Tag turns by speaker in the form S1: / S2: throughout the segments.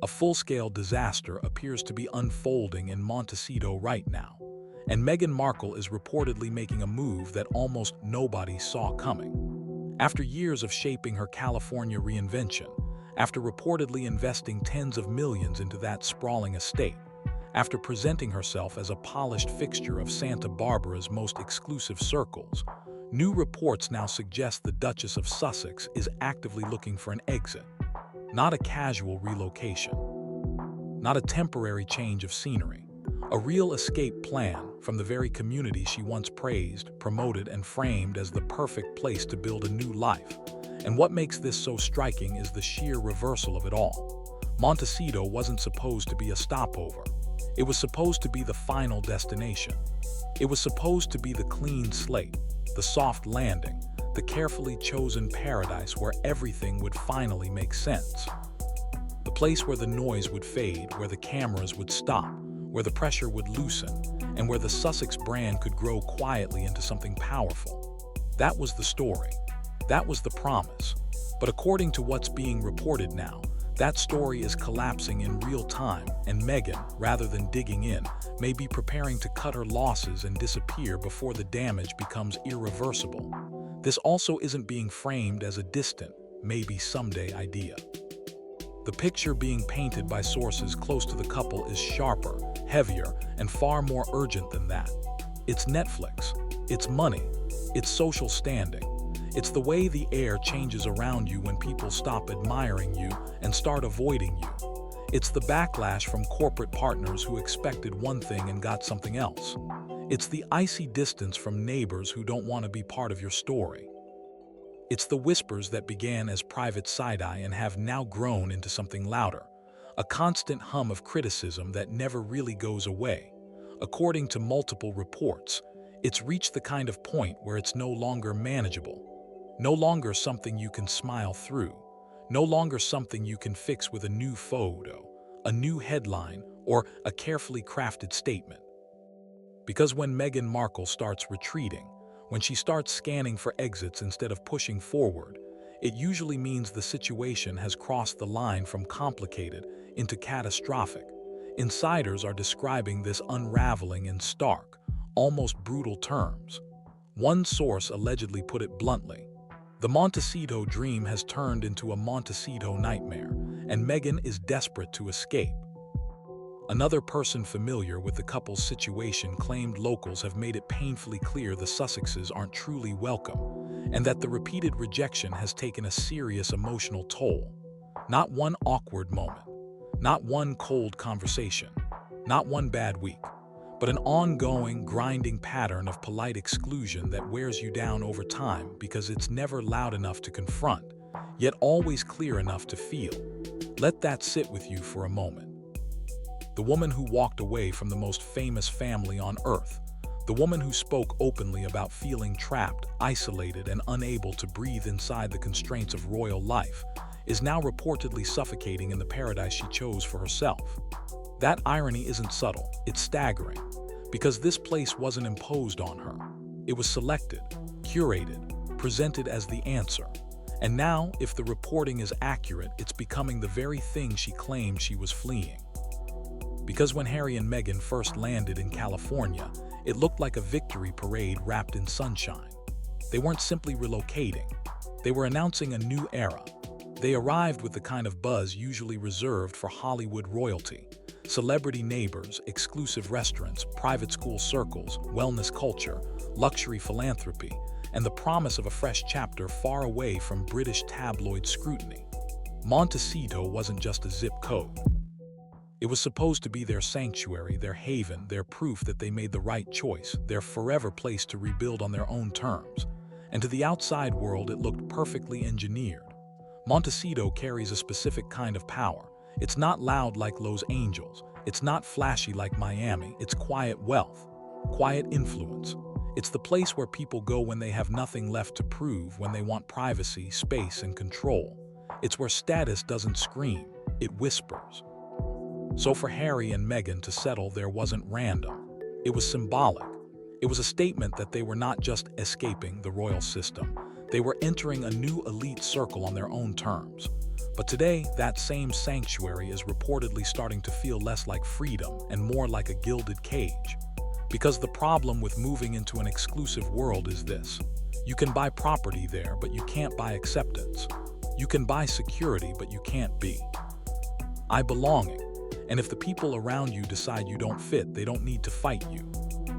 S1: A full-scale disaster appears to be unfolding in Montecito right now, and Meghan Markle is reportedly making a move that almost nobody saw coming. After years of shaping her California reinvention, after reportedly investing tens of millions into that sprawling estate, after presenting herself as a polished fixture of Santa Barbara's most exclusive circles, new reports now suggest the Duchess of Sussex is actively looking for an exit. Not a casual relocation, not a temporary change of scenery, a real escape plan from the very community she once praised, promoted, and framed as the perfect place to build a new life. And what makes this so striking is the sheer reversal of it all. Montecito wasn't supposed to be a stopover. It was supposed to be the final destination. It was supposed to be the clean slate, the soft landing, the carefully chosen paradise where everything would finally make sense. The place where the noise would fade, where the cameras would stop, where the pressure would loosen, and where the Sussex brand could grow quietly into something powerful. That was the story. That was the promise. But according to what's being reported now, that story is collapsing in real time, and Meghan, rather than digging in, may be preparing to cut her losses and disappear before the damage becomes irreversible. This also isn't being framed as a distant, maybe someday idea. The picture being painted by sources close to the couple is sharper, heavier, and far more urgent than that. It's Netflix, it's money, it's social standing. It's the way the air changes around you when people stop admiring you and start avoiding you. It's the backlash from corporate partners who expected one thing and got something else. It's the icy distance from neighbors who don't want to be part of your story. It's the whispers that began as private side-eye and have now grown into something louder, a constant hum of criticism that never really goes away. According to multiple reports, it's reached the kind of point where it's no longer manageable. No longer something you can smile through, no longer something you can fix with a new photo, a new headline, or a carefully crafted statement. Because when Meghan Markle starts retreating, when she starts scanning for exits instead of pushing forward, it usually means the situation has crossed the line from complicated into catastrophic. Insiders are describing this unraveling in stark, almost brutal terms. One source allegedly put it bluntly: the Montecito dream has turned into a Montecito nightmare, and Meghan is desperate to escape. Another person familiar with the couple's situation claimed locals have made it painfully clear the Sussexes aren't truly welcome, and that the repeated rejection has taken a serious emotional toll. Not one awkward moment, not one cold conversation, not one bad week, but an ongoing, grinding pattern of polite exclusion that wears you down over time because it's never loud enough to confront, yet always clear enough to feel. Let that sit with you for a moment. The woman who walked away from the most famous family on earth, the woman who spoke openly about feeling trapped, isolated, and unable to breathe inside the constraints of royal life, is now reportedly suffocating in the paradise she chose for herself. That irony isn't subtle, it's staggering, because this place wasn't imposed on her. It was selected, curated, presented as the answer. And now, if the reporting is accurate, it's becoming the very thing she claimed she was fleeing. Because when Harry and Meghan first landed in California, it looked like a victory parade wrapped in sunshine. They weren't simply relocating, they were announcing a new era. They arrived with the kind of buzz usually reserved for Hollywood royalty: celebrity neighbors, exclusive restaurants, private school circles, wellness culture, luxury philanthropy, and the promise of a fresh chapter far away from British tabloid scrutiny. Montecito wasn't just a zip code. It was supposed to be their sanctuary, their haven, their proof that they made the right choice, their forever place to rebuild on their own terms. And to the outside world, it looked perfectly engineered. Montecito carries a specific kind of power. It's not loud like Los Angeles. It's not flashy like Miami. It's quiet wealth, quiet influence. It's the place where people go when they have nothing left to prove, when they want privacy, space, and control. It's where status doesn't scream, it whispers. So for Harry and Meghan to settle there wasn't random. It was symbolic. It was a statement that they were not just escaping the royal system. They were entering a new elite circle on their own terms. But today, that same sanctuary is reportedly starting to feel less like freedom and more like a gilded cage. Because the problem with moving into an exclusive world is this: you can buy property there, but you can't buy acceptance. You can buy security, but you can't be belonging. And if the people around you decide you don't fit, they don't need to fight you.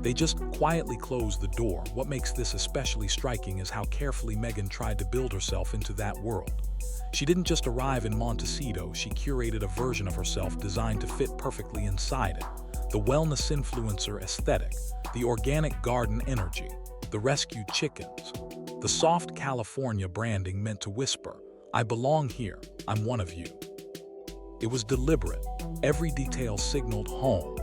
S1: They just quietly close the door. What makes this especially striking is how carefully Meghan tried to build herself into that world. She didn't just arrive in Montecito, she curated a version of herself designed to fit perfectly inside it. The wellness influencer aesthetic, the organic garden energy, the rescued chickens. The soft California branding meant to whisper, "I belong here, I'm one of you." It was deliberate. Every detail signaled home.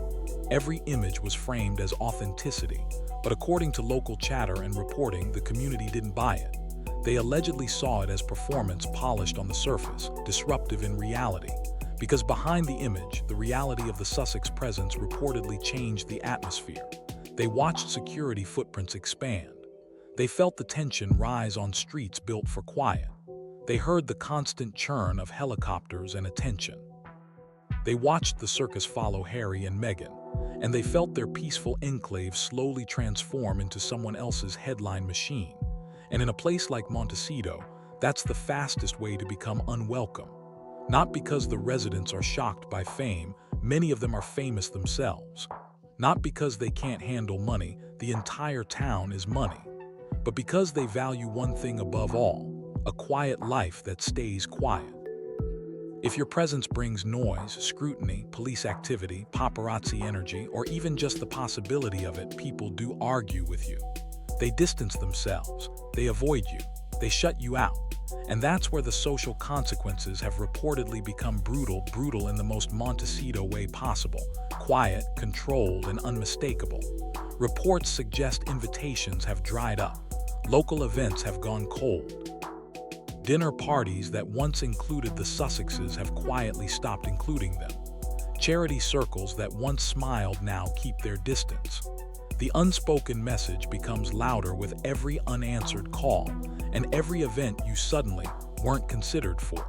S1: Every image was framed as authenticity. But according to local chatter and reporting, the community didn't buy it. They allegedly saw it as performance polished on the surface, disruptive in reality. Because behind the image, the reality of the Sussex presence reportedly changed the atmosphere. They watched security footprints expand. They felt the tension rise on streets built for quiet. They heard the constant churn of helicopters and attention. They watched the circus follow Harry and Meghan, and they felt their peaceful enclave slowly transform into someone else's headline machine. And in a place like Montecito, that's the fastest way to become unwelcome. Not because the residents are shocked by fame, many of them are famous themselves. Not because they can't handle money, the entire town is money. But because they value one thing above all, a quiet life that stays quiet. If your presence brings noise, scrutiny, police activity, paparazzi energy, or even just the possibility of it, people do argue with you. They distance themselves, they avoid you, they shut you out. And that's where the social consequences have reportedly become brutal in the most Montecito way possible. Quiet, controlled, and unmistakable. Reports suggest invitations have dried up. Local events have gone cold. Dinner parties that once included the Sussexes have quietly stopped including them. Charity circles that once smiled now keep their distance. The unspoken message becomes louder with every unanswered call and every event you suddenly weren't considered for.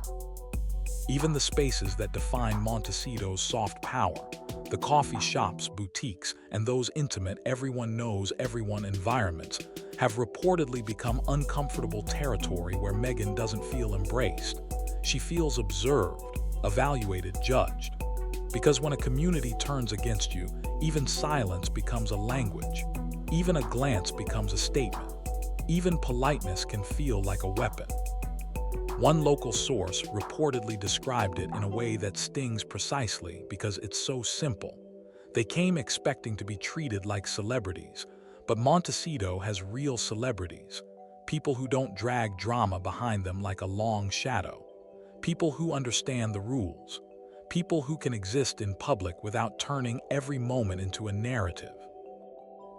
S1: Even the spaces that define Montecito's soft power, the coffee shops, boutiques, and those intimate everyone knows everyone environments, have reportedly become uncomfortable territory where Meghan doesn't feel embraced. She feels observed, evaluated, judged. Because when a community turns against you, even silence becomes a language. Even a glance becomes a statement. Even politeness can feel like a weapon. One local source reportedly described it in a way that stings precisely because it's so simple. They came expecting to be treated like celebrities, but Montecito has real celebrities. People who don't drag drama behind them like a long shadow. People who understand the rules. People who can exist in public without turning every moment into a narrative.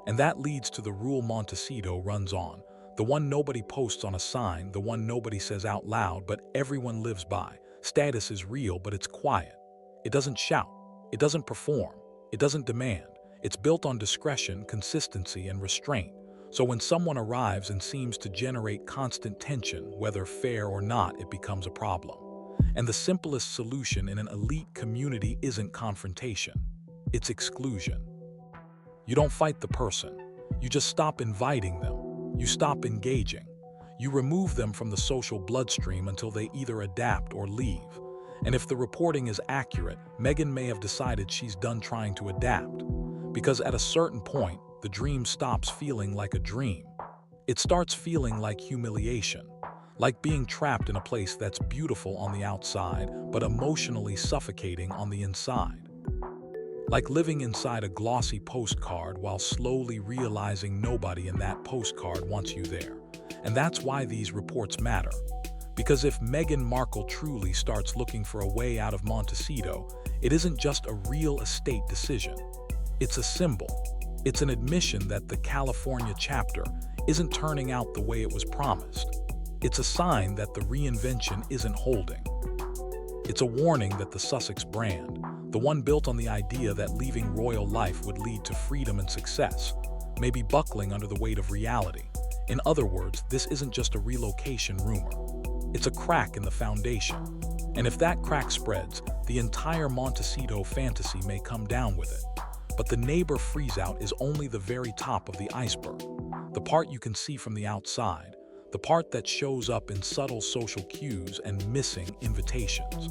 S1: And that leads to the rule Montecito runs on, the one nobody posts on a sign, the one nobody says out loud, but everyone lives by. Status is real, but it's quiet. It doesn't shout. It doesn't perform. It doesn't demand. It's built on discretion, consistency, and restraint. So when someone arrives and seems to generate constant tension, whether fair or not, it becomes a problem. And the simplest solution in an elite community isn't confrontation. It's exclusion. You don't fight the person. You just stop inviting them. You stop engaging. You remove them from the social bloodstream until they either adapt or leave. And if the reporting is accurate, Meghan may have decided she's done trying to adapt. Because at a certain point, the dream stops feeling like a dream. It starts feeling like humiliation. Like being trapped in a place that's beautiful on the outside, but emotionally suffocating on the inside. Like living inside a glossy postcard while slowly realizing nobody in that postcard wants you there. And that's why these reports matter. Because if Meghan Markle truly starts looking for a way out of Montecito, it isn't just a real estate decision. It's a symbol. It's an admission that the California chapter isn't turning out the way it was promised. It's a sign that the reinvention isn't holding. It's a warning that the Sussex brand, the one built on the idea that leaving royal life would lead to freedom and success, may be buckling under the weight of reality. In other words, this isn't just a relocation rumor. It's a crack in the foundation. And if that crack spreads, the entire Montecito fantasy may come down with it. But the neighbor freeze-out is only the very top of the iceberg, the part you can see from the outside, the part that shows up in subtle social cues and missing invitations.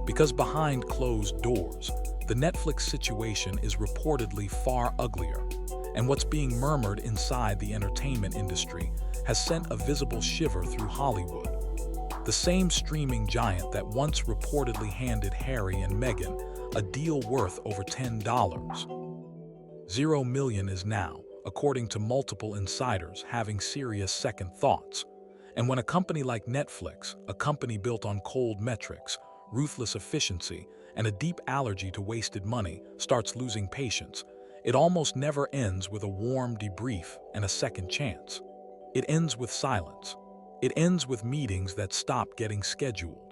S1: Because behind closed doors, the Netflix situation is reportedly far uglier, and what's being murmured inside the entertainment industry has sent a visible shiver through Hollywood. The same streaming giant that once reportedly handed Harry and Meghan a deal worth over $10 million is now, according to multiple insiders, having serious second thoughts. And when a company like Netflix, a company built on cold metrics, ruthless efficiency, and a deep allergy to wasted money, starts losing patience, it almost never ends with a warm debrief and a second chance. It ends with silence. It ends with meetings that stop getting scheduled.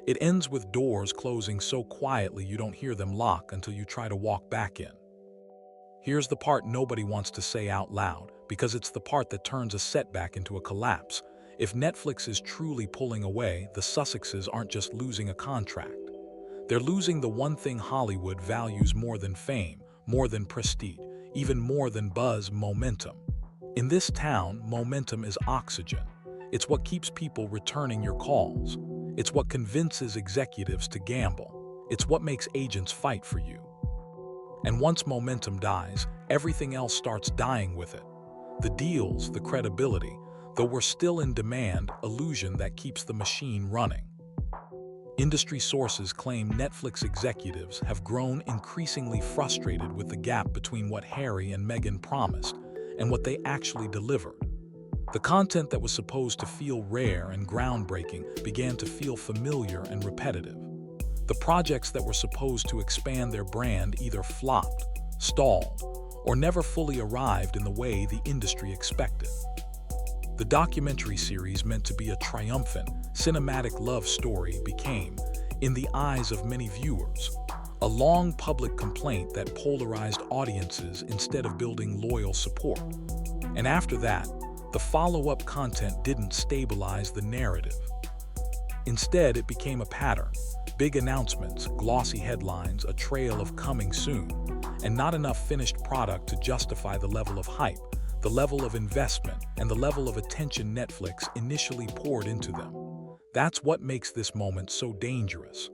S1: It ends with doors closing so quietly you don't hear them lock until you try to walk back in. Here's the part nobody wants to say out loud, because it's the part that turns a setback into a collapse. If Netflix is truly pulling away, the Sussexes aren't just losing a contract. They're losing the one thing Hollywood values more than fame, more than prestige, even more than buzz: momentum. In this town, momentum is oxygen. It's what keeps people returning your calls. It's what convinces executives to gamble. It's what makes agents fight for you. And once momentum dies, everything else starts dying with it. The deals, the credibility, the "we're still in demand" illusion that keeps the machine running. Industry sources claim Netflix executives have grown increasingly frustrated with the gap between what Harry and Meghan promised and what they actually delivered. The content that was supposed to feel rare and groundbreaking began to feel familiar and repetitive. The projects that were supposed to expand their brand either flopped, stalled, or never fully arrived in the way the industry expected. The documentary series meant to be a triumphant, cinematic love story became, in the eyes of many viewers, a long public complaint that polarized audiences instead of building loyal support. And after that, the follow-up content didn't stabilize the narrative. Instead, it became a pattern: big announcements, glossy headlines, a trail of coming soon, and not enough finished product to justify the level of hype, the level of investment, and the level of attention Netflix initially poured into them. That's what makes this moment so dangerous.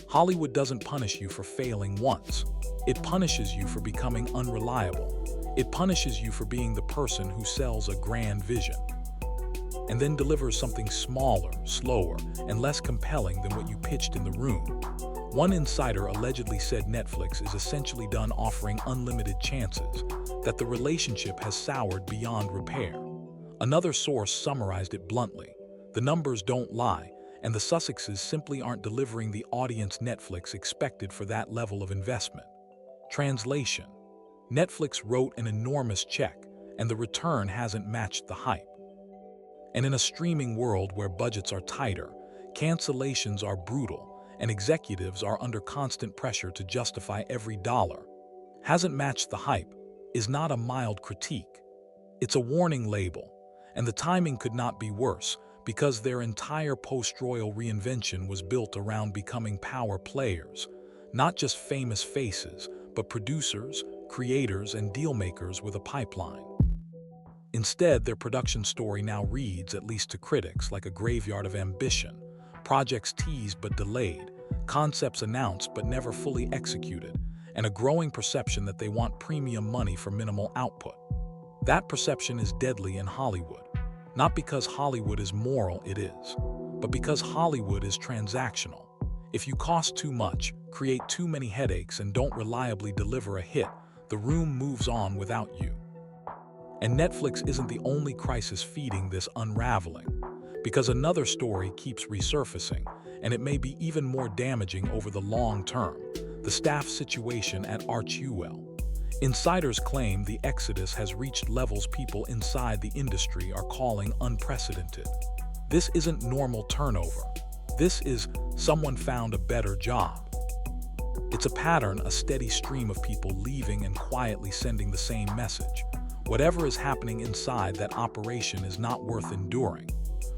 S1: Hollywood doesn't punish you for failing once. It punishes you for becoming unreliable. It punishes you for being the person who sells a grand vision and then delivers something smaller, slower, and less compelling than what you pitched in the room. One insider allegedly said Netflix is essentially done offering unlimited chances, that the relationship has soured beyond repair. Another source summarized it bluntly: the numbers don't lie, and the Sussexes simply aren't delivering the audience Netflix expected for that level of investment. Translation: Netflix wrote an enormous check, and the return hasn't matched the hype. And in a streaming world where budgets are tighter, cancellations are brutal, and executives are under constant pressure to justify every dollar, hasn't matched the hype is not a mild critique. It's a warning label, and the timing could not be worse, because their entire post-royal reinvention was built around becoming power players, not just famous faces, but producers, creators, and deal-makers with a pipeline. Instead, their production story now reads, at least to critics, like a graveyard of ambition: projects teased but delayed, concepts announced but never fully executed, and a growing perception that they want premium money for minimal output. That perception is deadly in Hollywood. Not because Hollywood is moral, it is, but because Hollywood is transactional. If you cost too much, create too many headaches, and don't reliably deliver a hit, the room moves on without you. And Netflix isn't the only crisis feeding this unraveling, because another story keeps resurfacing, and it may be even more damaging over the long term: the staff situation at Archewell. Insiders claim the exodus has reached levels people inside the industry are calling unprecedented. This isn't normal turnover. This is someone found a better job. It's a pattern, a steady stream of people leaving and quietly sending the same message: whatever is happening inside that operation is not worth enduring.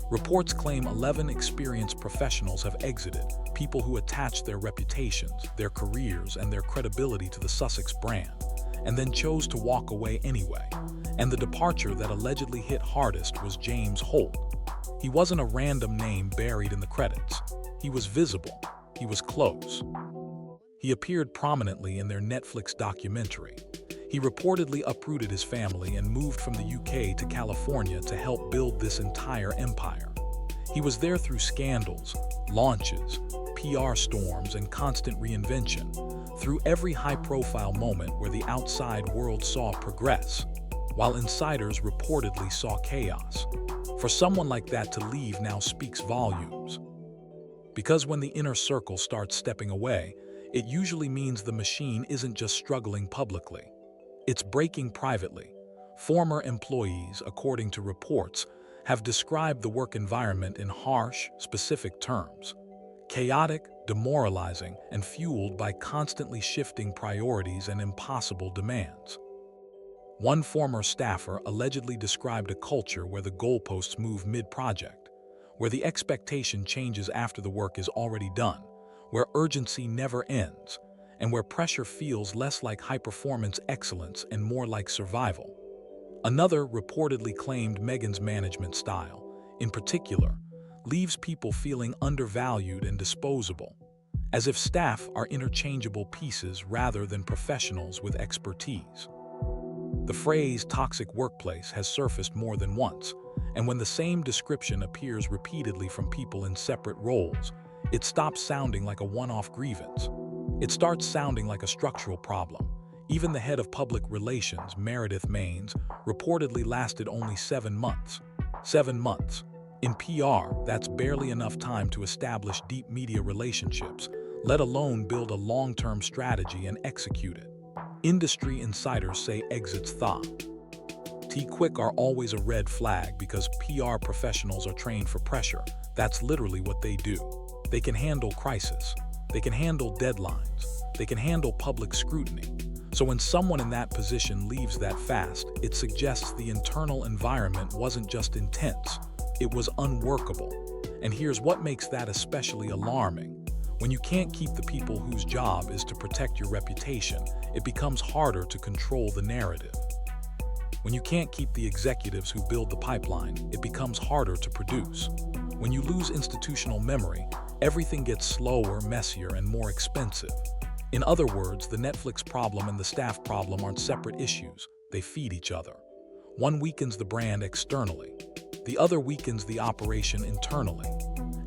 S1: Reports claim 11 experienced professionals have exited, people who attached their reputations, their careers, and their credibility to the Sussex brand, and then chose to walk away anyway. And the departure that allegedly hit hardest was James Holt. He wasn't a random name buried in the credits. He was visible. He was close. He appeared prominently in their Netflix documentary. He reportedly uprooted his family and moved from the UK to California to help build this entire empire. He was there through scandals, launches, PR storms, and constant reinvention, through every high-profile moment where the outside world saw progress, while insiders reportedly saw chaos. For someone like that to leave now speaks volumes. Because when the inner circle starts stepping away, it usually means the machine isn't just struggling publicly. It's breaking privately. Former employees, according to reports, have described the work environment in harsh, specific terms: chaotic, demoralizing, and fueled by constantly shifting priorities and impossible demands. One former staffer allegedly described a culture where the goalposts move mid-project, where the expectation changes after the work is already done, where urgency never ends, and where pressure feels less like high-performance excellence and more like survival. Another reportedly claimed Meghan's management style, in particular, leaves people feeling undervalued and disposable, as if staff are interchangeable pieces rather than professionals with expertise. The phrase toxic workplace has surfaced more than once, and when the same description appears repeatedly from people in separate roles, it stops sounding like a one-off grievance. It starts sounding like a structural problem. Even the head of public relations, Meredith Maines, reportedly lasted only 7 months. 7 months. In PR, that's barely enough time to establish deep media relationships, let alone build a long-term strategy and execute it. Industry insiders say exits thaw. Quick are always a red flag because PR professionals are trained for pressure. That's literally what they do. They can handle crisis. They can handle deadlines. They can handle public scrutiny. So when someone in that position leaves that fast, it suggests the internal environment wasn't just intense, it was unworkable. And here's what makes that especially alarming. When you can't keep the people whose job is to protect your reputation, it becomes harder to control the narrative. When you can't keep the executives who build the pipeline, it becomes harder to produce. When you lose institutional memory, everything gets slower, messier, and more expensive. In other words, the Netflix problem and the staff problem aren't separate issues. They feed each other. One weakens the brand externally. The other weakens the operation internally.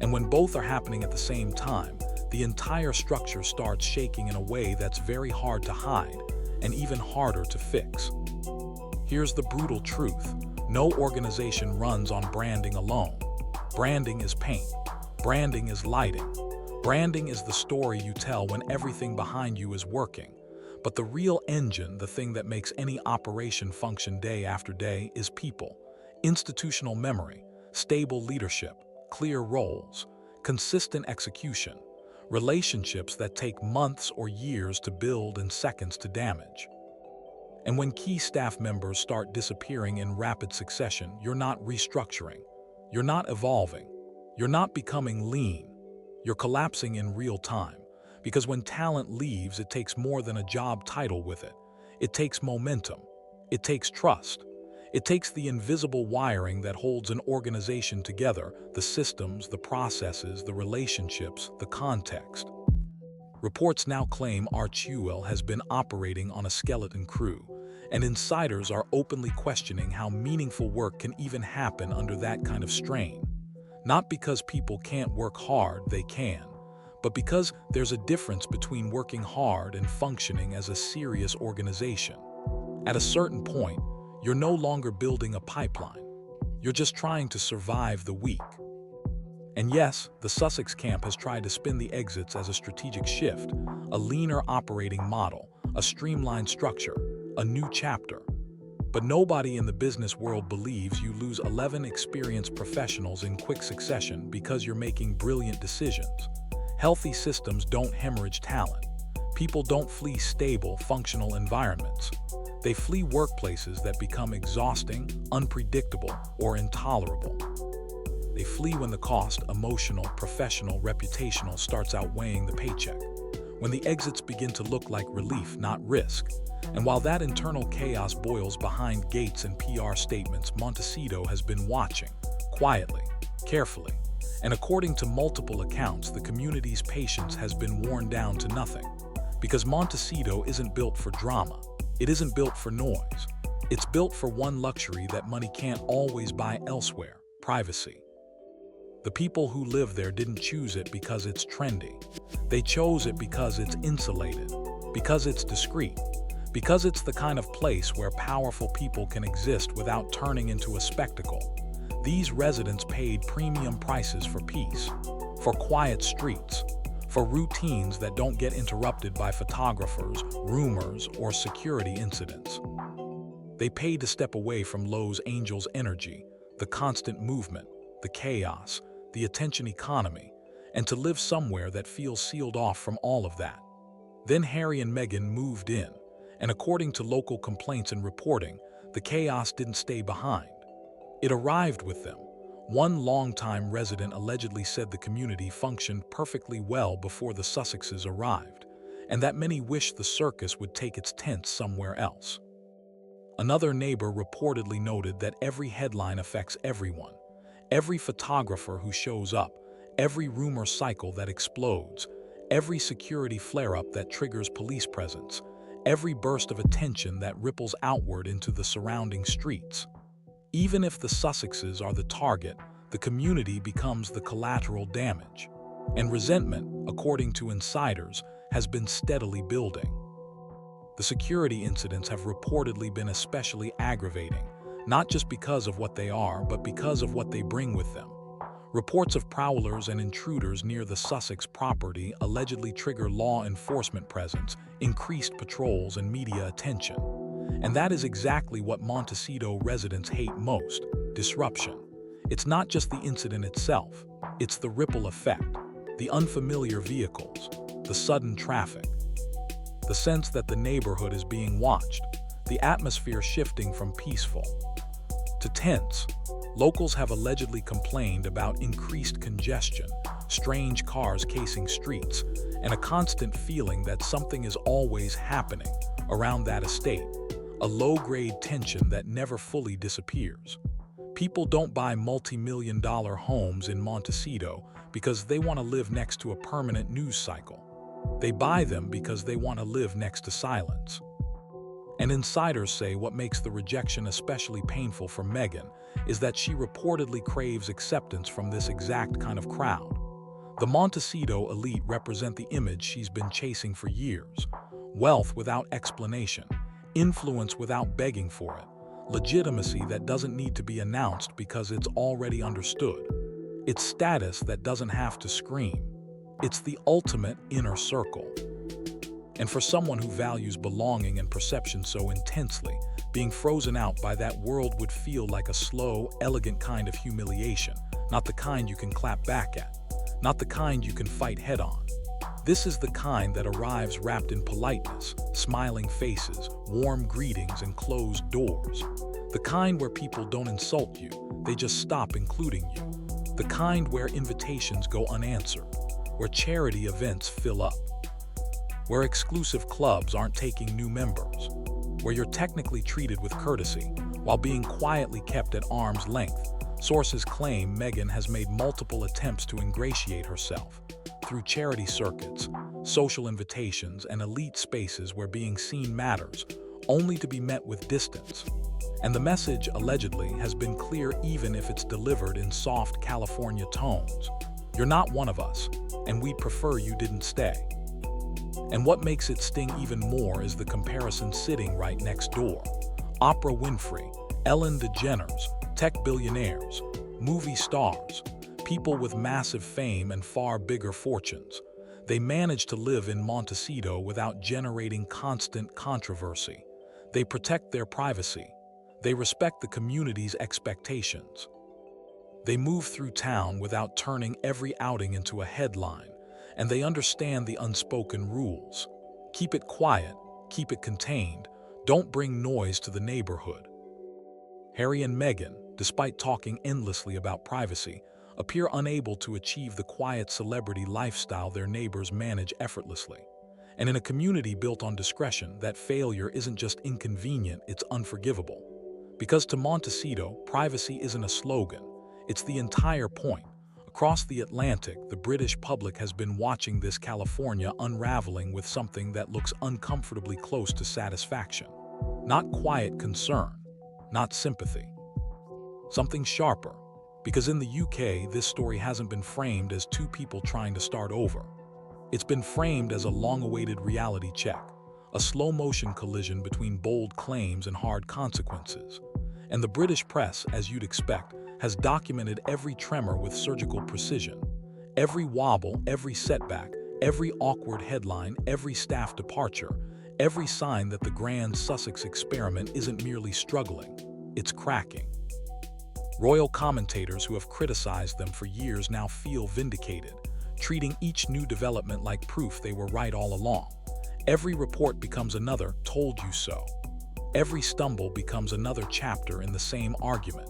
S1: And when both are happening at the same time, the entire structure starts shaking in a way that's very hard to hide and even harder to fix. Here's the brutal truth. No organization runs on branding alone. Branding is paint. Branding is lighting. Branding is the story you tell when everything behind you is working. But the real engine, the thing that makes any operation function day after day, is people. Institutional memory, stable leadership, clear roles, consistent execution, relationships that take months or years to build and seconds to damage. And when key staff members start disappearing in rapid succession, you're not restructuring. You're not evolving. You're not becoming lean. You're collapsing in real time. Because when talent leaves, it takes more than a job title with it. It takes momentum. It takes trust. It takes the invisible wiring that holds an organization together, the systems, the processes, the relationships, the context. Reports now claim Archewell has been operating on a skeleton crew, and insiders are openly questioning how meaningful work can even happen under that kind of strain. Not because people can't work hard, they can, but because there's a difference between working hard and functioning as a serious organization. At a certain point, you're no longer building a pipeline. You're just trying to survive the week. And yes, the Sussex camp has tried to spin the exits as a strategic shift, a leaner operating model, a streamlined structure, a new chapter. But nobody in the business world believes you lose 11 experienced professionals in quick succession because you're making brilliant decisions. Healthy systems don't hemorrhage talent. People don't flee stable, functional environments. They flee workplaces that become exhausting, unpredictable, or intolerable. They flee when the cost, emotional, professional, reputational, starts outweighing the paycheck. When the exits begin to look like relief, not risk. And while that internal chaos boils behind gates and PR statements, Montecito has been watching, quietly, carefully. And according to multiple accounts, the community's patience has been worn down to nothing. Because Montecito isn't built for drama. It isn't built for noise. It's built for one luxury that money can't always buy elsewhere: privacy. The people who live there didn't choose it because it's trendy. They chose it because it's insulated, because it's discreet, because it's the kind of place where powerful people can exist without turning into a spectacle. These residents paid premium prices for peace, for quiet streets, for routines that don't get interrupted by photographers, rumors, or security incidents. They paid to step away from Los Angeles energy, the constant movement, the chaos, the attention economy, and to live somewhere that feels sealed off from all of that. Then Harry and Meghan moved in, and according to local complaints and reporting, the chaos didn't stay behind. It arrived with them. One longtime resident allegedly said the community functioned perfectly well before the Sussexes arrived, and that many wished the circus would take its tents somewhere else. Another neighbor reportedly noted that every headline affects everyone. Every photographer who shows up, every rumor cycle that explodes, every security flare-up that triggers police presence, every burst of attention that ripples outward into the surrounding streets. Even if the Sussexes are the target, the community becomes the collateral damage. And resentment, according to insiders, has been steadily building. The security incidents have reportedly been especially aggravating, not just because of what they are, but because of what they bring with them. Reports of prowlers and intruders near the Sussex property allegedly trigger law enforcement presence, increased patrols, and media attention. And that is exactly what Montecito residents hate most: disruption. It's not just the incident itself, it's the ripple effect, the unfamiliar vehicles, the sudden traffic, the sense that the neighborhood is being watched, the atmosphere shifting from peaceful to tense. Locals have allegedly complained about increased congestion, strange cars casing streets, and a constant feeling that something is always happening around that estate, a low-grade tension that never fully disappears. People don't buy multi-million-dollar homes in Montecito because they want to live next to a permanent news cycle. They buy them because they want to live next to silence. And insiders say what makes the rejection especially painful for Meghan is that she reportedly craves acceptance from this exact kind of crowd. The Montecito elite represent the image she's been chasing for years: wealth without explanation, influence without begging for it, legitimacy that doesn't need to be announced because it's already understood. It's status that doesn't have to scream. It's the ultimate inner circle. And for someone who values belonging and perception so intensely, being frozen out by that world would feel like a slow, elegant kind of humiliation, not the kind you can clap back at, not the kind you can fight head-on. This is the kind that arrives wrapped in politeness, smiling faces, warm greetings, and closed doors. The kind where people don't insult you, they just stop including you. The kind where invitations go unanswered, where charity events fill up, where exclusive clubs aren't taking new members, where you're technically treated with courtesy while being quietly kept at arm's length. Sources claim Meghan has made multiple attempts to ingratiate herself through charity circuits, social invitations, and elite spaces where being seen matters, only to be met with distance. And the message, allegedly, has been clear even if it's delivered in soft California tones. You're not one of us, and we'd prefer you didn't stay. And what makes it sting even more is the comparison sitting right next door. Oprah Winfrey, Ellen DeGeneres, tech billionaires, movie stars, people with massive fame and far bigger fortunes. They manage to live in Montecito without generating constant controversy. They protect their privacy. They respect the community's expectations. They move through town without turning every outing into a headline, and they understand the unspoken rules. Keep it quiet, keep it contained, don't bring noise to the neighborhood. Harry and Meghan, despite talking endlessly about privacy, appear unable to achieve the quiet celebrity lifestyle their neighbors manage effortlessly. And in a community built on discretion, that failure isn't just inconvenient, it's unforgivable. Because to Montecito, privacy isn't a slogan, it's the entire point. Across the Atlantic, the British public has been watching this California unraveling with something that looks uncomfortably close to satisfaction. Not quiet concern, not sympathy. Something sharper. Because in the UK, this story hasn't been framed as two people trying to start over. It's been framed as a long-awaited reality check, a slow-motion collision between bold claims and hard consequences. And the British press, as you'd expect, has documented every tremor with surgical precision. Every wobble, every setback, every awkward headline, every staff departure, every sign that the grand Sussex experiment isn't merely struggling, it's cracking. Royal commentators who have criticized them for years now feel vindicated, treating each new development like proof they were right all along. Every report becomes another "told you so." Every stumble becomes another chapter in the same argument.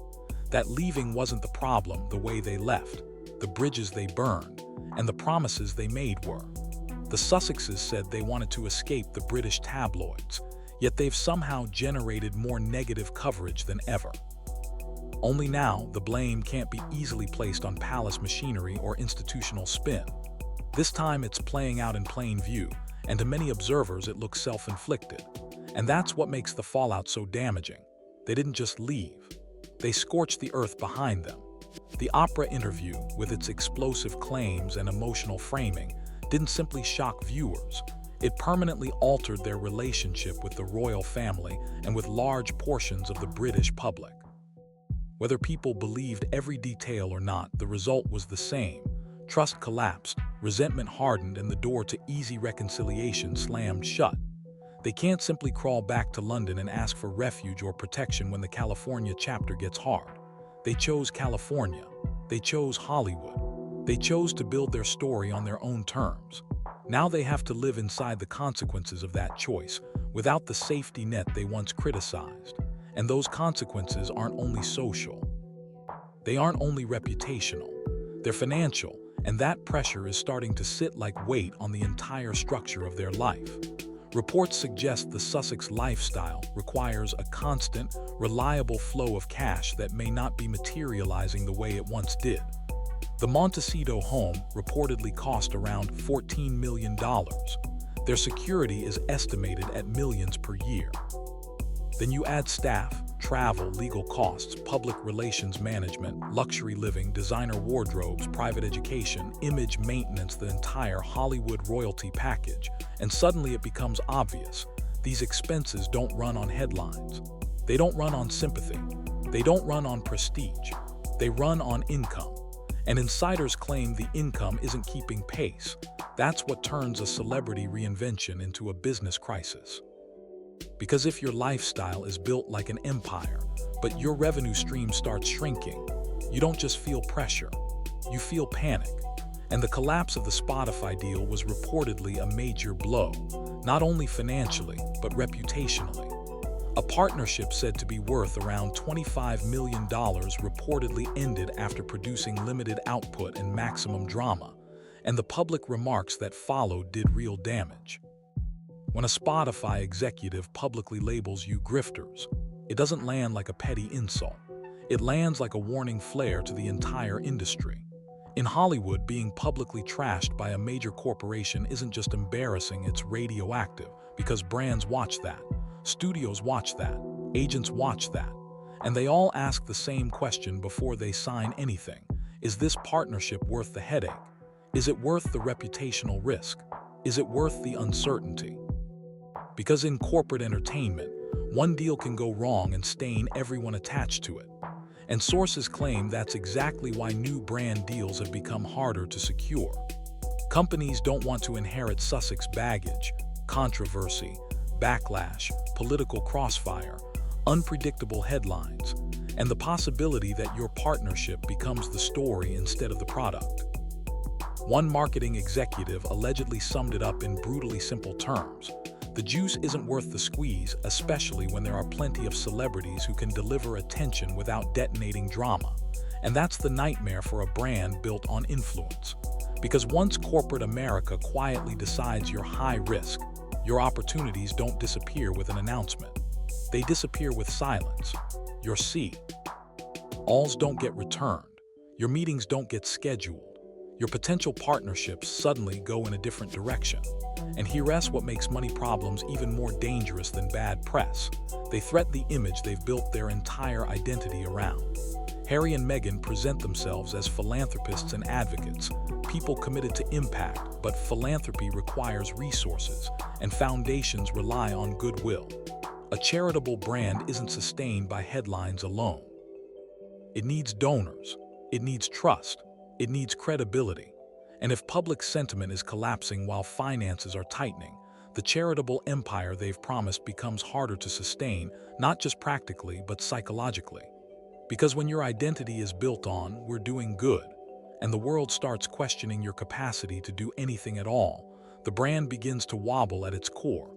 S1: That leaving wasn't the problem the way they left, the bridges they burned, and the promises they made were. The Sussexes said they wanted to escape the British tabloids, yet they've somehow generated more negative coverage than ever. Only now, the blame can't be easily placed on palace machinery or institutional spin. This time it's playing out in plain view, and to many observers it looks self-inflicted. And that's what makes the fallout so damaging. They didn't just leave. They scorched the earth behind them. The Oprah interview, with its explosive claims and emotional framing, didn't simply shock viewers. It permanently altered their relationship with the royal family and with large portions of the British public. Whether people believed every detail or not, the result was the same. Trust collapsed, resentment hardened, and the door to easy reconciliation slammed shut. They can't simply crawl back to London and ask for refuge or protection when the California chapter gets hard. They chose California. They chose Hollywood. They chose to build their story on their own terms. Now they have to live inside the consequences of that choice, without the safety net they once criticized. And those consequences aren't only social. They aren't only reputational. They're financial, and that pressure is starting to sit like weight on the entire structure of their life. Reports suggest the Sussex lifestyle requires a constant, reliable flow of cash that may not be materializing the way it once did. The Montecito home reportedly cost around $14 million. Their security is estimated at millions per year. Then you add staff, travel, legal costs, public relations management, luxury living, designer wardrobes, private education, image maintenance, the entire Hollywood royalty package, and suddenly it becomes obvious. These expenses don't run on headlines. They don't run on sympathy. They don't run on prestige. They run on income. And insiders claim the income isn't keeping pace. That's what turns a celebrity reinvention into a business crisis. Because if your lifestyle is built like an empire, but your revenue stream starts shrinking, you don't just feel pressure, you feel panic. And the collapse of the Spotify deal was reportedly a major blow, not only financially, but reputationally. A partnership said to be worth around $25 million reportedly ended after producing limited output and maximum drama, and the public remarks that followed did real damage. When a Spotify executive publicly labels you grifters, it doesn't land like a petty insult. It lands like a warning flare to the entire industry. In Hollywood, being publicly trashed by a major corporation isn't just embarrassing, it's radioactive, because brands watch that, studios watch that, agents watch that, and they all ask the same question before they sign anything. Is this partnership worth the headache? Is it worth the reputational risk? Is it worth the uncertainty? Because in corporate entertainment, one deal can go wrong and stain everyone attached to it. And sources claim that's exactly why new brand deals have become harder to secure. Companies don't want to inherit Sussex baggage, controversy, backlash, political crossfire, unpredictable headlines, and the possibility that your partnership becomes the story instead of the product. One marketing executive allegedly summed it up in brutally simple terms. The juice isn't worth the squeeze, especially when there are plenty of celebrities who can deliver attention without detonating drama. And that's the nightmare for a brand built on influence. Because once corporate America quietly decides you're high risk, your opportunities don't disappear with an announcement. They disappear with silence. Your calls don't get returned. Your meetings don't get scheduled. Your potential partnerships suddenly go in a different direction. And here's what makes money problems even more dangerous than bad press. They threaten the image they've built their entire identity around. Harry and Meghan present themselves as philanthropists and advocates, people committed to impact, but philanthropy requires resources, and foundations rely on goodwill. A charitable brand isn't sustained by headlines alone. It needs donors, it needs trust, it needs credibility. And if public sentiment is collapsing while finances are tightening, the charitable empire they've promised becomes harder to sustain, not just practically, but psychologically. Because when your identity is built on "we're doing good," and the world starts questioning your capacity to do anything at all, the brand begins to wobble at its core.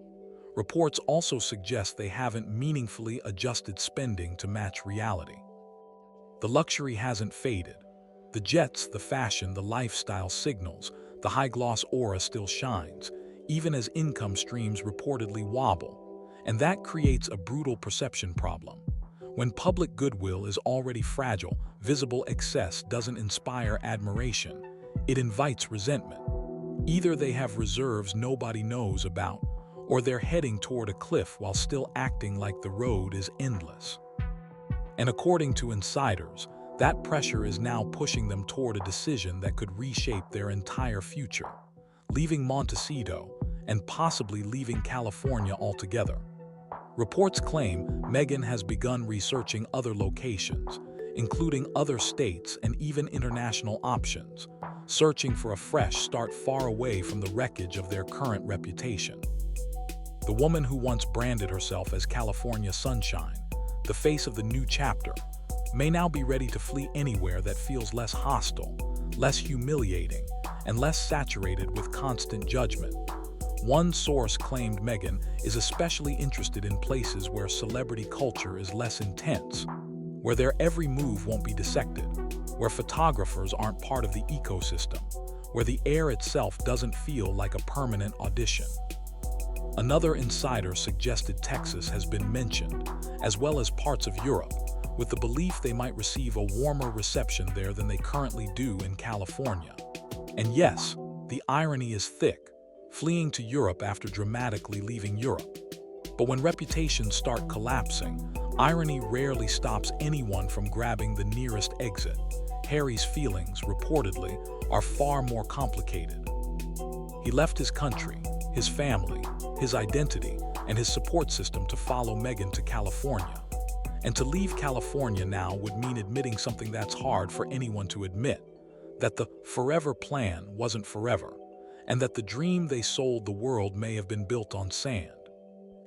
S1: Reports also suggest they haven't meaningfully adjusted spending to match reality. The luxury hasn't faded. The jets, the fashion, the lifestyle signals, the high-gloss aura still shines, even as income streams reportedly wobble. And that creates a brutal perception problem. When public goodwill is already fragile, visible excess doesn't inspire admiration, it invites resentment. Either they have reserves nobody knows about, or they're heading toward a cliff while still acting like the road is endless. And according to insiders, that pressure is now pushing them toward a decision that could reshape their entire future, leaving Montecito and possibly leaving California altogether. Reports claim Meghan has begun researching other locations, including other states and even international options, searching for a fresh start far away from the wreckage of their current reputation. The woman who once branded herself as California Sunshine, the face of the new chapter, may now be ready to flee anywhere that feels less hostile, less humiliating, and less saturated with constant judgment. One source claimed Meghan is especially interested in places where celebrity culture is less intense, where their every move won't be dissected, where photographers aren't part of the ecosystem, where the air itself doesn't feel like a permanent audition. Another insider suggested Texas has been mentioned, as well as parts of Europe, with the belief they might receive a warmer reception there than they currently do in California. And yes, the irony is thick, fleeing to Europe after dramatically leaving Europe. But when reputations start collapsing, irony rarely stops anyone from grabbing the nearest exit. Harry's feelings, reportedly, are far more complicated. He left his country, his family, his identity, and his support system to follow Meghan to California. And to leave California now would mean admitting something that's hard for anyone to admit, that the forever plan wasn't forever, and that the dream they sold the world may have been built on sand.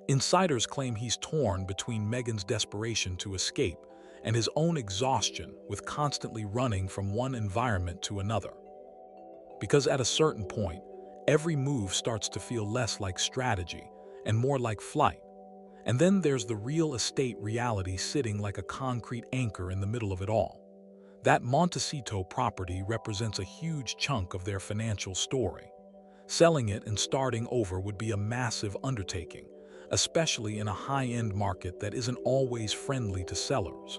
S1: Insiders claim he's torn between Meghan's desperation to escape and his own exhaustion with constantly running from one environment to another. Because at a certain point, every move starts to feel less like strategy and more like flight. And then there's the real estate reality sitting like a concrete anchor in the middle of it all. That Montecito property represents a huge chunk of their financial story. Selling it and starting over would be a massive undertaking, especially in a high-end market that isn't always friendly to sellers.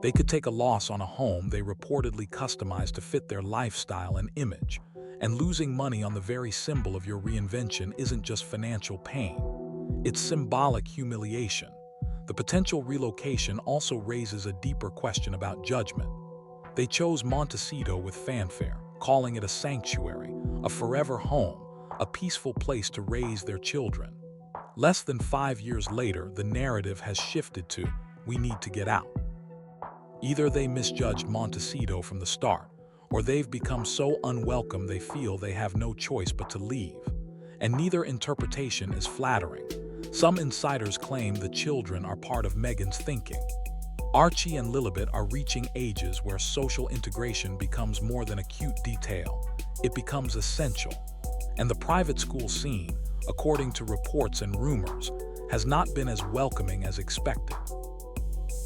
S1: They could take a loss on a home they reportedly customized to fit their lifestyle and image, and losing money on the very symbol of your reinvention isn't just financial pain. It's symbolic humiliation. The potential relocation also raises a deeper question about judgment. They chose Montecito with fanfare, calling it a sanctuary, a forever home, a peaceful place to raise their children. Less than 5 years later, the narrative has shifted to, "We need to get out." Either they misjudged Montecito from the start, or they've become so unwelcome they feel they have no choice but to leave. And neither interpretation is flattering. Some insiders claim the children are part of Meghan's thinking. Archie and Lilibet are reaching ages where social integration becomes more than a cute detail. It becomes essential. And the private school scene, according to reports and rumors, has not been as welcoming as expected.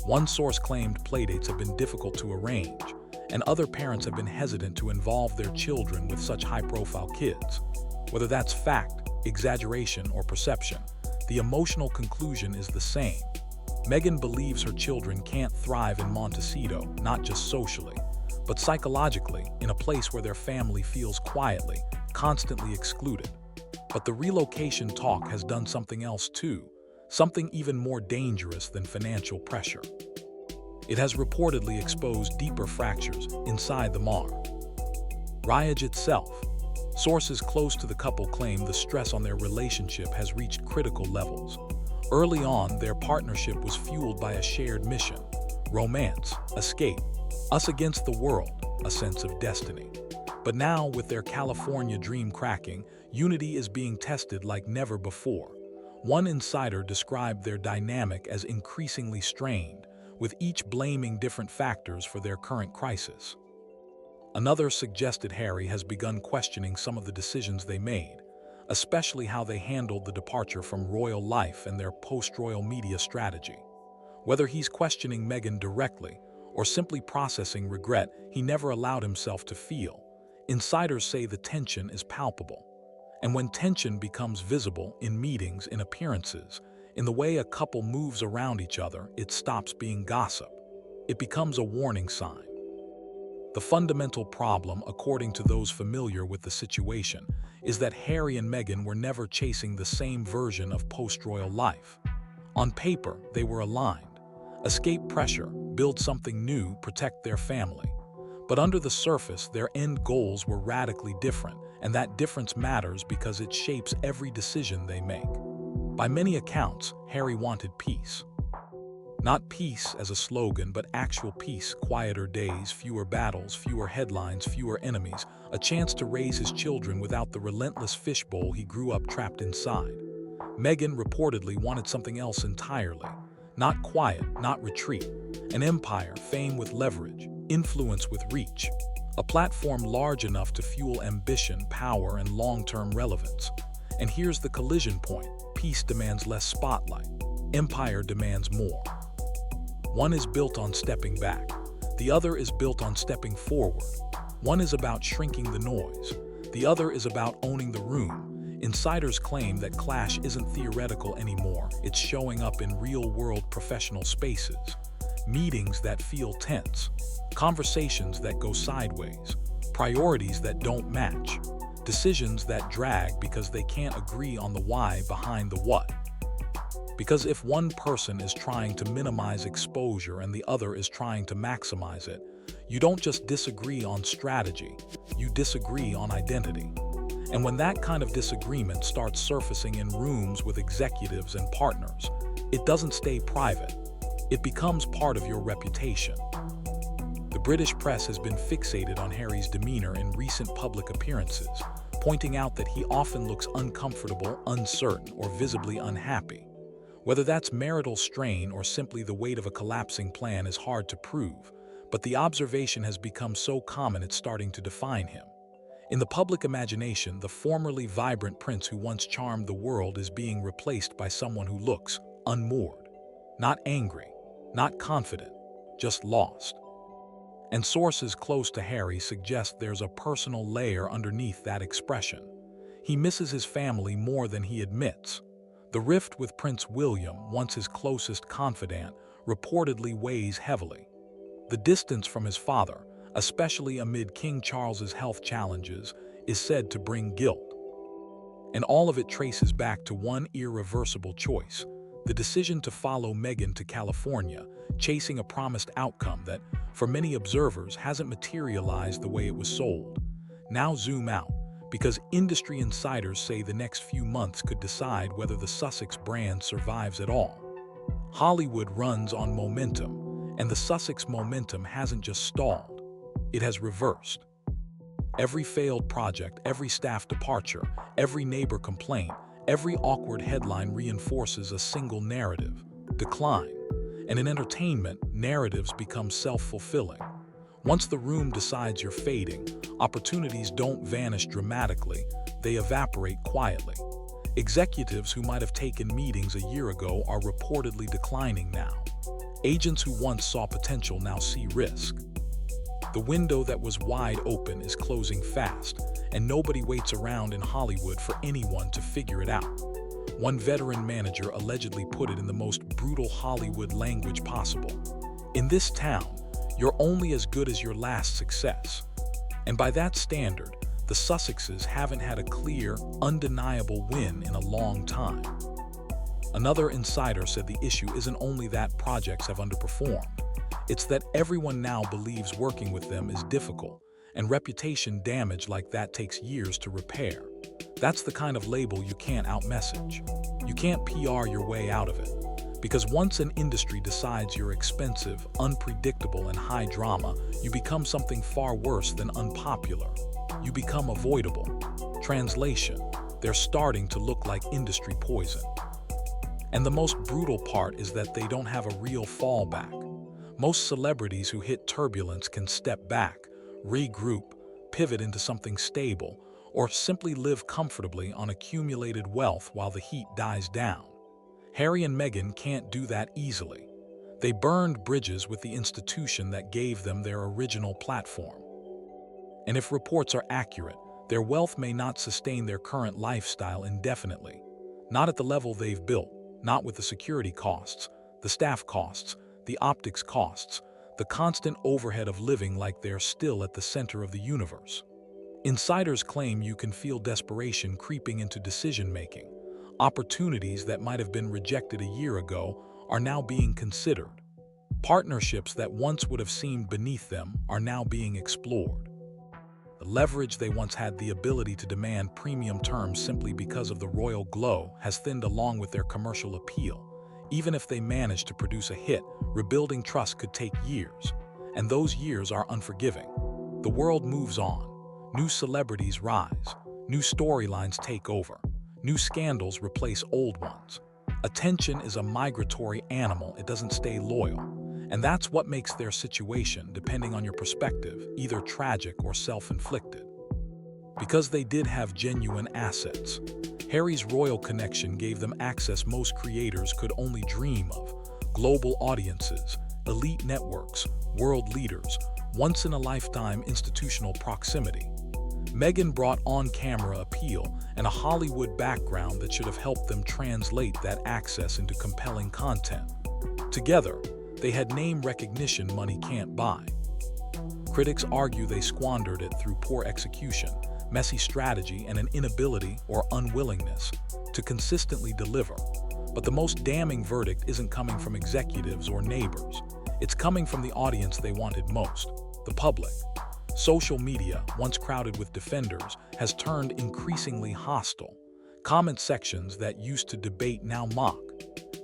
S1: One source claimed playdates have been difficult to arrange, and other parents have been hesitant to involve their children with such high-profile kids. Whether that's fact, exaggeration, or perception, the emotional conclusion is the same. Meghan believes her children can't thrive in Montecito, not just socially, but psychologically, in a place where their family feels quietly, constantly excluded. But the relocation talk has done something else too, something even more dangerous than financial pressure. It has reportedly exposed deeper fractures inside the marriage itself. Sources close to the couple claim the stress on their relationship has reached critical levels. Early on, their partnership was fueled by a shared mission: romance, escape, us against the world, a sense of destiny. But now, with their California dream cracking, unity is being tested like never before. One insider described their dynamic as increasingly strained, with each blaming different factors for their current crisis. Another suggested Harry has begun questioning some of the decisions they made, especially how they handled the departure from royal life and their post-royal media strategy. Whether he's questioning Meghan directly or simply processing regret he never allowed himself to feel, insiders say the tension is palpable. And when tension becomes visible in meetings, in appearances, in the way a couple moves around each other, it stops being gossip. It becomes a warning sign. The fundamental problem, according to those familiar with the situation, is that Harry and Meghan were never chasing the same version of post-royal life. On paper, they were aligned. Escape pressure, build something new, protect their family. But under the surface, their end goals were radically different, and that difference matters because it shapes every decision they make. By many accounts, Harry wanted peace. Not peace as a slogan, but actual peace: quieter days, fewer battles, fewer headlines, fewer enemies, a chance to raise his children without the relentless fishbowl he grew up trapped inside. Meghan reportedly wanted something else entirely. Not quiet, not retreat. An empire, fame with leverage, influence with reach. A platform large enough to fuel ambition, power, and long-term relevance. And here's the collision point: peace demands less spotlight. Empire demands more. One is built on stepping back. The other is built on stepping forward. One is about shrinking the noise. The other is about owning the room. Insiders claim that clash isn't theoretical anymore. It's showing up in real-world professional spaces. Meetings that feel tense. Conversations that go sideways. Priorities that don't match. Decisions that drag because they can't agree on the why behind the what. Because if one person is trying to minimize exposure and the other is trying to maximize it, you don't just disagree on strategy, you disagree on identity. And when that kind of disagreement starts surfacing in rooms with executives and partners, it doesn't stay private. It becomes part of your reputation. The British press has been fixated on Harry's demeanor in recent public appearances, pointing out that he often looks uncomfortable, uncertain, or visibly unhappy. Whether that's marital strain or simply the weight of a collapsing plan is hard to prove, but the observation has become so common it's starting to define him. In the public imagination, the formerly vibrant prince who once charmed the world is being replaced by someone who looks unmoored. Not angry, not confident, just lost. And sources close to Harry suggest there's a personal layer underneath that expression. He misses his family more than he admits. The rift with Prince William, once his closest confidant, reportedly weighs heavily. The distance from his father, especially amid King Charles's health challenges, is said to bring guilt. And all of it traces back to one irreversible choice: the decision to follow Meghan to California, chasing a promised outcome that, for many observers, hasn't materialized the way it was sold. Now zoom out, because industry insiders say the next few months could decide whether the Sussex brand survives at all. Hollywood runs on momentum, and the Sussex momentum hasn't just stalled, it has reversed. Every failed project, every staff departure, every neighbor complaint, every awkward headline reinforces a single narrative: decline. And in entertainment, narratives become self-fulfilling. Once the room decides you're fading, opportunities don't vanish dramatically, they evaporate quietly. Executives who might have taken meetings a year ago are reportedly declining now. Agents who once saw potential now see risk. The window that was wide open is closing fast, and nobody waits around in Hollywood for anyone to figure it out. One veteran manager allegedly put it in the most brutal Hollywood language possible. In this town, you're only as good as your last success. And by that standard, the Sussexes haven't had a clear, undeniable win in a long time. Another insider said the issue isn't only that projects have underperformed, it's that everyone now believes working with them is difficult, and reputation damage like that takes years to repair. That's the kind of label you can't outmessage. You can't PR your way out of it. Because once an industry decides you're expensive, unpredictable, and high drama, you become something far worse than unpopular. You become avoidable. Translation: they're starting to look like industry poison. And the most brutal part is that they don't have a real fallback. Most celebrities who hit turbulence can step back, regroup, pivot into something stable, or simply live comfortably on accumulated wealth while the heat dies down. Harry and Meghan can't do that easily. They burned bridges with the institution that gave them their original platform. And if reports are accurate, their wealth may not sustain their current lifestyle indefinitely. Not at the level they've built, not with the security costs, the staff costs, the optics costs, the constant overhead of living like they're still at the center of the universe. Insiders claim you can feel desperation creeping into decision-making. Opportunities that might have been rejected a year ago are now being considered. Partnerships that once would have seemed beneath them are now being explored. The leverage they once had the ability to demand premium terms simply because of the royal glow has thinned along with their commercial appeal. Even if they manage to produce a hit, rebuilding trust could take years, and those years are unforgiving. The world moves on. New celebrities rise. New storylines take over. New scandals replace old ones. Attention is a migratory animal, it doesn't stay loyal. And that's what makes their situation, depending on your perspective, either tragic or self-inflicted. Because they did have genuine assets. Harry's royal connection gave them access most creators could only dream of. Global audiences, elite networks, world leaders, once-in-a-lifetime institutional proximity. Meghan brought on-camera appeal and a Hollywood background that should have helped them translate that access into compelling content. Together, they had name recognition money can't buy. Critics argue they squandered it through poor execution, messy strategy, and an inability or unwillingness to consistently deliver. But the most damning verdict isn't coming from executives or neighbors. It's coming from the audience they wanted most, the public. Social media, once crowded with defenders, has turned increasingly hostile. Comment sections that used to debate now mock.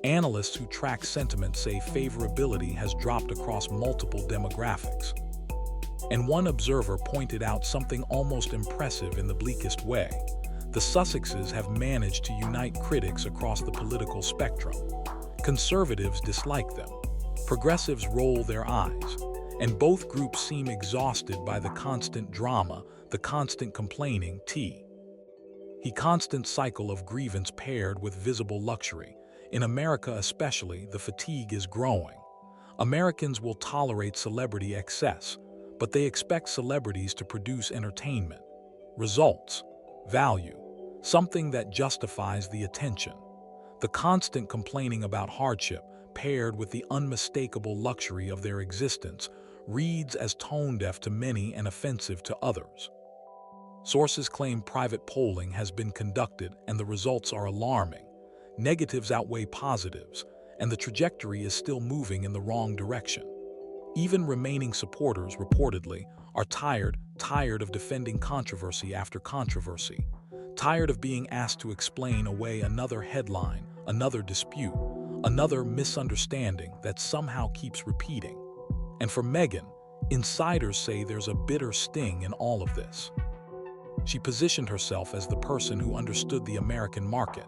S1: Analysts who track sentiment say favorability has dropped across multiple demographics. And one observer pointed out something almost impressive in the bleakest way. The Sussexes have managed to unite critics across the political spectrum. Conservatives dislike them. Progressives roll their eyes. And both groups seem exhausted by the constant drama, the constant complaining, the constant cycle of grievance paired with visible luxury. In America especially, the fatigue is growing. Americans will tolerate celebrity excess, but they expect celebrities to produce entertainment, results, value, something that justifies the attention. The constant complaining about hardship, paired with the unmistakable luxury of their existence, reads as tone-deaf to many and offensive to others. Sources claim private polling has been conducted and the results are alarming. Negatives outweigh positives, and the trajectory is still moving in the wrong direction. Even remaining supporters, reportedly, are tired of defending controversy after controversy, tired of being asked to explain away another headline, another dispute, another misunderstanding that somehow keeps repeating. And for Meghan, insiders say there's a bitter sting in all of this. She positioned herself as the person who understood the American market,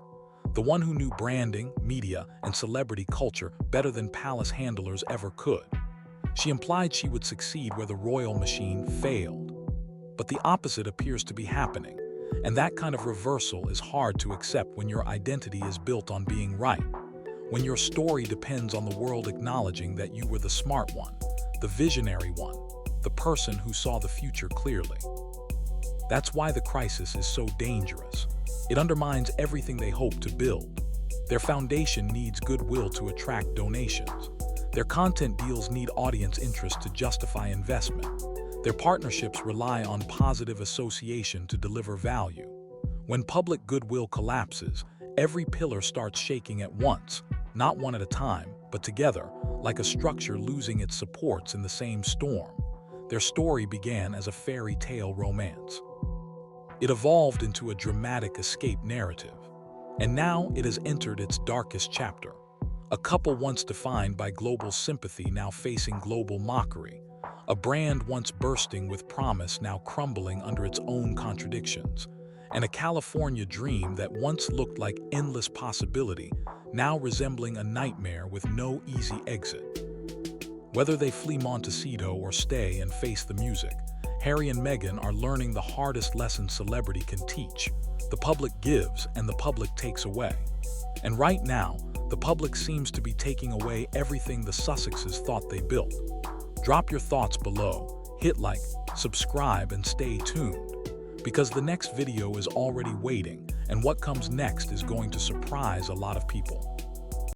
S1: the one who knew branding, media, and celebrity culture better than palace handlers ever could. She implied she would succeed where the royal machine failed. But the opposite appears to be happening, and that kind of reversal is hard to accept when your identity is built on being right. when your story depends on the world acknowledging that you were the smart one, the visionary one, the person who saw the future clearly. That's why the crisis is so dangerous. It undermines everything they hope to build. Their foundation needs goodwill to attract donations. Their content deals need audience interest to justify investment. Their partnerships rely on positive association to deliver value. When public goodwill collapses, every pillar starts shaking at once, not one at a time, but together, like a structure losing its supports in the same storm. Their story began as a fairy tale romance. It evolved into a dramatic escape narrative, and now it has entered its darkest chapter. A couple once defined by global sympathy now facing global mockery. A brand once bursting with promise now crumbling under its own contradictions. And a California dream that once looked like endless possibility, now resembling a nightmare with no easy exit. Whether they flee Montecito or stay and face the music, Harry and Meghan are learning the hardest lesson celebrity can teach. The public gives and the public takes away. And right now, the public seems to be taking away everything the Sussexes thought they built. Drop your thoughts below, hit like, subscribe, and stay tuned. Because the next video is already waiting, and what comes next is going to surprise a lot of people.